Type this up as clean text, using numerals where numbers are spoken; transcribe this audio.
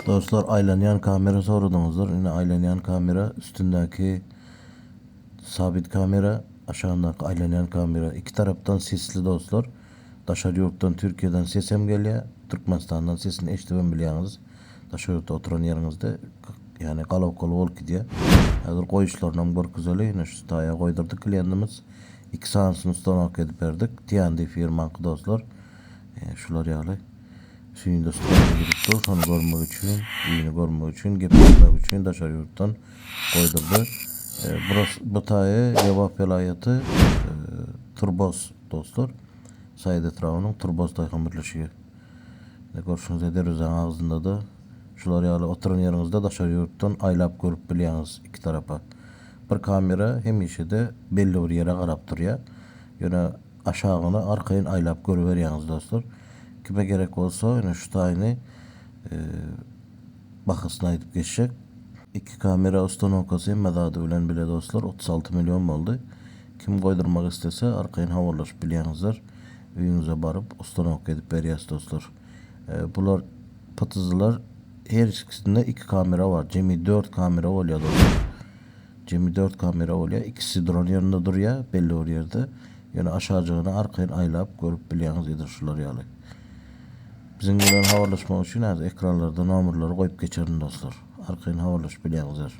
Dostlar, aylanyan kamera sorudunuzdur. Yine aylanyan kamera, üstündeki sabit kamera, aşağındaki aylanyan kamera. İki taraftan sesli dostlar. Daşar yurttan, Türkiye'den sesim geliyor. Türkmenistan'dan sesini eşitmem biliyorsunuz. Daşar yurtta oturan yerinizde yani kalav kalav ol gidiyor. Hazır koyuşlarından bir güzeli yine şu staya koydurduk klientimiz. 2 saansını ustanak edip verdik. TND firmankı dostlar. Şular yağlı. Suyunda tuttu. Sonra görmek için, iyini görmek için, gepirmek için Daşar yurttan koydurdu. Burası Bataye Cevap Velayeti Turbos dostlar. Sayed etrafının Turbos dayıkan birleşiği. Görüşünüz ederiz ağzında da. Şular yağlı oturun yerinizde Daşar yurttan aylap görüp biliyorsunuz iki tarafa. Bir kamera hem işi de belli bir yere karap duruyor. Yine aşağına arkayın aylap görüveriyorsunuz dostlar. Kime gerek olsa yine şu tane bakısına edip geçecek. İki kamera ustanovkası emmadadı ölen bile dostlar 36 milyon oldu. Kim koydurmak istese arkayın havalar biliyorsunuzlar. Evinize barıp ustanovka edip veriyoruz dostlar. Bunlar patızlar her ikisinde iki kamera var. Cemi 4 kamera oluyor dostlar. Cemi 4 kamera oluyor. İkisi drone yanında duruyor belli o yerde. Yani aşağıcığına arkayın aylap görüp biliyorsunuz edir şular yalı. Bizim gelen havalaşma için ekranlarda numaraları koyup geçerin dostlar. Arkayın havalaşıp biliyorsunuz.